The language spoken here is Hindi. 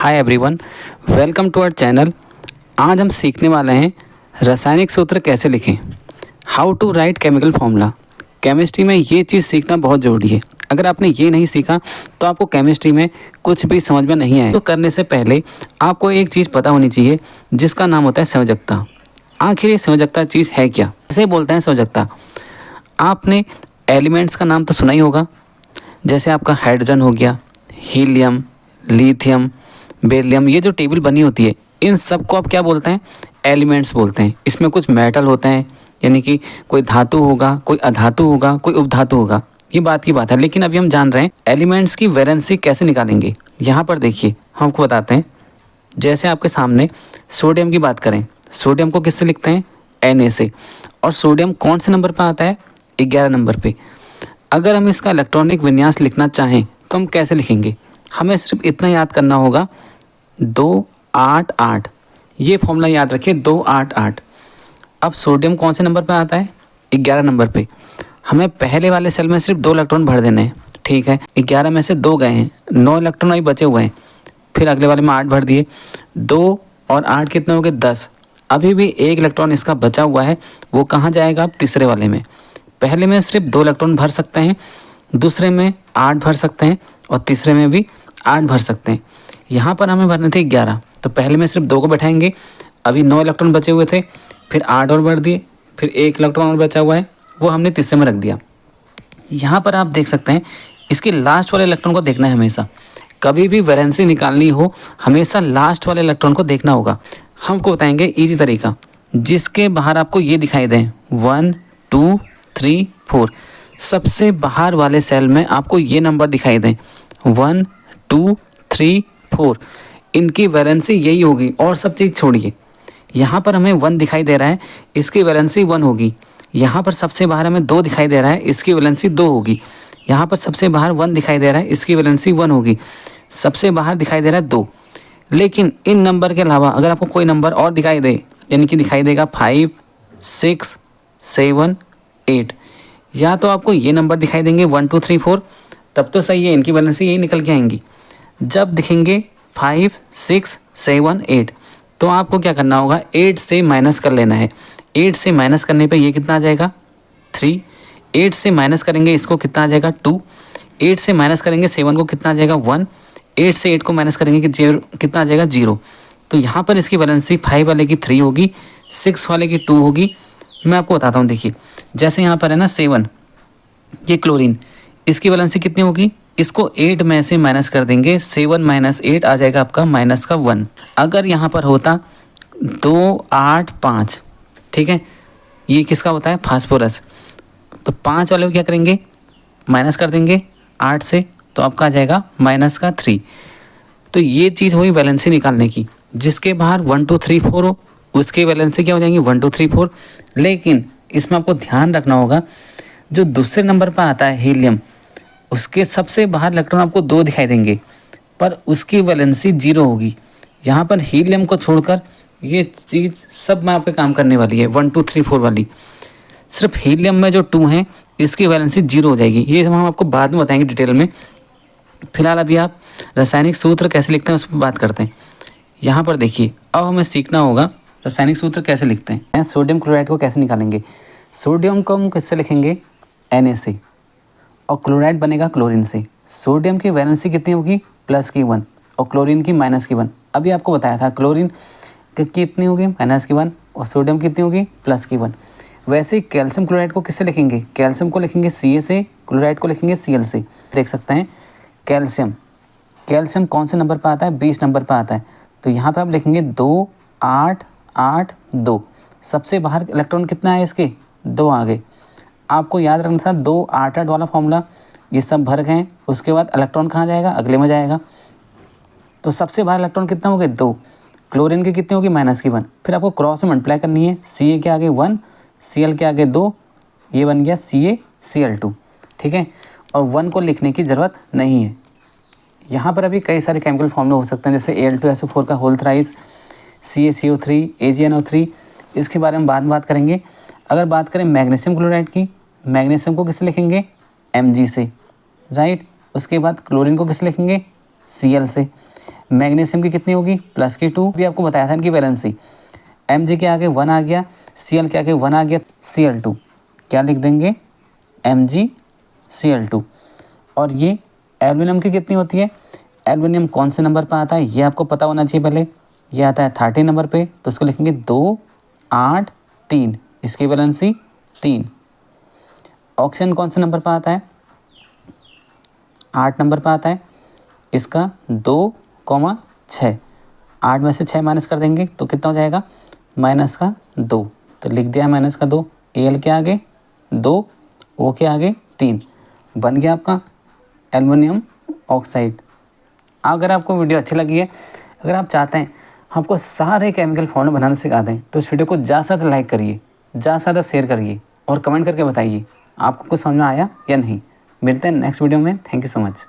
Hi everyone, welcome to our channel. आज हम सीखने वाले हैं रासायनिक सूत्र कैसे लिखें, how to write chemical formula. Chemistry में ये चीज़ सीखना बहुत ज़रूरी है। अगर आपने ये नहीं सीखा तो आपको केमिस्ट्री में कुछ भी समझ में नहीं आए। तो करने से पहले आपको एक चीज़ पता होनी चाहिए जिसका नाम होता है संयोजकता। आखिर ये संयोजकता चीज़ है क्या, इसे बोलते हैं संयोजकता। आपने एलिमेंट्स का नाम तो सुना ही होगा, जैसे आपका हाइड्रोजन हो गया, हीलियम, लिथियम, बेरिलियम। ये जो टेबल बनी होती है इन सब को आप क्या बोलते हैं, एलिमेंट्स बोलते हैं। इसमें कुछ मेटल होते हैं, यानी कि कोई धातु होगा, कोई अधातु होगा, कोई उपधातु होगा, ये बात की बात है। लेकिन अभी हम जान रहे हैं एलिमेंट्स की वैलेंसी कैसे निकालेंगे। यहाँ पर देखिए हम आपको बताते हैं। जैसे आपके सामने सोडियम की बात करें, सोडियम को किससे लिखते हैं, Na से। और सोडियम कौन से नंबर पर आता है, 11 नंबर पे। अगर हम इसका इलेक्ट्रॉनिक विन्यास लिखना चाहें तो हम कैसे लिखेंगे, हमें सिर्फ इतना याद करना होगा 288। ये फॉर्मूला याद रखिए 288। अब सोडियम कौन से नंबर पे आता है, 11 नंबर पे। हमें पहले वाले सेल में सिर्फ 2 इलेक्ट्रॉन भर देने हैं, ठीक है। 11 में से 2 गए हैं, 9 इलेक्ट्रॉन अभी बचे हुए हैं। फिर अगले वाले में 8 भर दिए, 2 और 8 कितने हो गए, 10। अभी भी 1 इलेक्ट्रॉन इसका बचा हुआ है, वो कहाँ जाएगा, आप तीसरे वाले में। पहले में सिर्फ 2 इलेक्ट्रॉन भर सकते हैं, दूसरे में 8 भर सकते हैं और तीसरे में भी 8 भर सकते हैं। यहाँ पर हमें भरने थे 11, तो पहले में सिर्फ 2 को बैठाएंगे। अभी 9 इलेक्ट्रॉन बचे हुए थे, फिर 8 और भर दिए, फिर 1 इलेक्ट्रॉन और बचा हुआ है, वो हमने तीसरे में रख दिया। यहाँ पर आप देख सकते हैं इसके लास्ट वाले इलेक्ट्रॉन को देखना है हमेशा। कभी भी वैलेंसी निकालनी हो हमेशा लास्ट वाले इलेक्ट्रॉन को देखना होगा। हमको बताएंगे ईजी तरीका, जिसके बाहर आपको ये दिखाई दें 1 2 3 4। सबसे बाहर वाले सेल में आपको ये नंबर दिखाई दें 1 2 3 4। इनकी वैलेंसी यही होगी और सब चीज़ छोड़िए। यहाँ पर हमें 1 दिखाई दे रहा है, इसकी वैलेंसी 1 होगी। यहाँ पर सबसे बाहर हमें 2 दिखाई दे रहा है, इसकी वैलेंसी 2 होगी। यहाँ पर सबसे बाहर 1 दिखाई दे रहा है, इसकी वैलेंसी 1 होगी। सबसे बाहर दिखाई दे रहा है 2। लेकिन इन नंबर के अलावा अगर आपको कोई नंबर और दिखाई दे, यानी कि दिखाई देगा 5 6 7 8, या तो आपको ये नंबर दिखाई देंगे 1 2 3 4, तब तो सही है, इनकी वैलेंसी यही निकल के आएंगी। जब दिखेंगे 5 6 7 8, तो आपको क्या करना होगा, 8 से माइनस कर लेना है। 8 से माइनस करने पे ये कितना आ जाएगा, 3। 8 से माइनस करेंगे इसको कितना आ जाएगा, 2। 8 से माइनस करेंगे 7 को कितना आ जाएगा, 1। 8 से 8 को माइनस करेंगे कि कितना आ जाएगा, 0। तो यहाँ पर इसकी वैलेंसी 5 वाले की 3 होगी, 6 वाले की 2 होगी। मैं आपको बताता हूँ, देखिए जैसे यहाँ पर है ना 7, ये क्लोरीन, इसकी वैलेंसी कितनी होगी, इसको 8 में से माइनस कर देंगे, 7 - 8 आ जाएगा आपका माइनस का 1। अगर यहाँ पर होता 2 8 5, ठीक है, ये किसका होता है, फास्फोरस। तो 5 वाले को क्या करेंगे, माइनस कर देंगे 8 से, तो आपका आ जाएगा माइनस का 3। तो ये चीज़ हुई वैलेंसी निकालने की। जिसके बाहर 1 2 3 4 हो उसकी वैलेंसी क्या हो जाएंगी, 1 2 3 4। लेकिन इसमें आपको ध्यान रखना होगा, जो दूसरे नंबर पर आता है हीलियम, उसके सबसे बाहर इलेक्ट्रॉन आपको 2 दिखाई देंगे, पर उसकी वैलेंसी 0 होगी। यहाँ पर हीलियम को छोड़कर ये चीज़ सब में आपके काम करने वाली है, 1 2 3 4 वाली। सिर्फ हीलियम में जो 2 हैं इसकी वैलेंसी 0 हो जाएगी। ये हम आपको बाद में बताएंगे डिटेल में। फिलहाल अभी आप रासायनिक सूत्र कैसे लिखते हैं उस पर बात करते हैं। यहाँ पर देखिए अब हमें सीखना होगा रासायनिक सूत्र कैसे लिखते हैं। सोडियम क्लोराइड को कैसे निकालेंगे, सोडियम को हम किससे लिखेंगे, Na से, और क्लोराइड बनेगा क्लोरीन से। सोडियम की वैलेंसी कितनी होगी, प्लस की 1, और क्लोरीन की माइनस की 1। अभी आपको बताया था क्लोरीन की कितनी होगी, माइनस की 1, और सोडियम कितनी होगी, प्लस की 1। वैसे ही कैल्शियम क्लोराइड को किससे लिखेंगे, कैल्शियम को लिखेंगे Ca से, क्लोराइड को लिखेंगे Cl से। देख सकते हैं कैल्शियम, कैल्शियम कौन से नंबर पर आता है, 20 नंबर पर आता है। तो यहाँ पर आप लिखेंगे 2 8 8 2। सबसे बाहर इलेक्ट्रॉन कितना है इसके, 2 आ गए। आपको याद रखना था 2 8 8 वाला फॉर्मूला, ये सब भर गए। उसके बाद इलेक्ट्रॉन कहाँ जाएगा, अगले में जाएगा। तो सबसे बाहर इलेक्ट्रॉन कितना हो गए, 2। क्लोरीन की कितनी होगी, माइनस की 1। फिर आपको क्रॉस में मल्टीप्लाई करनी है, Ca के आगे 1, Cl के आगे 2, ये बन गया CaCl2, ठीक है। और 1 को लिखने की ज़रूरत नहीं है। यहाँ पर अभी कई सारे केमिकल फॉर्मूले हो सकते हैं, जैसे Al2SO4 का होल थ्राइस, CaCO3, AgNO3, इसके बारे में बाद में बात करेंगे। अगर बात करें मैग्नीशियम क्लोराइड की, मैग्नीशियम को किससे लिखेंगे, Mg से, राइट। उसके बाद क्लोरीन को किससे लिखेंगे, Cl से। मैग्नीशियम की कितनी होगी, प्लस की 2, भी आपको बताया था इनकी वैलेंसी। Mg के आगे 1 आ गया, Cl के आगे 1 आ गया, Cl2 क्या लिख देंगे, MgCl2। और ये एल्युमिनियम की कितनी होती है, एल्युमिनियम कौन से नंबर पर आता है ये आपको पता होना चाहिए पहले। ये आता है 30 नंबर पे, तो उसको लिखेंगे 2, 8, 3, इसकी वैलेंसी 3। ऑक्सीजन कौन से नंबर पर आता है, 8 नंबर पर आता है, इसका 2, 6, 8 में से 6 माइनस कर देंगे तो कितना हो जाएगा, माइनस का 2, तो लिख दिया माइनस का 2। Al के आगे 2, O के आगे 3, बन गया आपका एल्युमिनियम ऑक्साइड। अगर आपको वीडियो अच्छी लगी है, अगर आप चाहते हैं आपको सारे केमिकल फॉर्मूले बनाना सिखा दें, तो इस वीडियो को ज़्यादा से ज़्यादा लाइक करिए, ज़्यादा से ज़्यादा शेयर करिए और कमेंट करके बताइए आपको कुछ समझ में आया या नहीं। मिलते हैं नेक्स्ट वीडियो में। Thank you so much.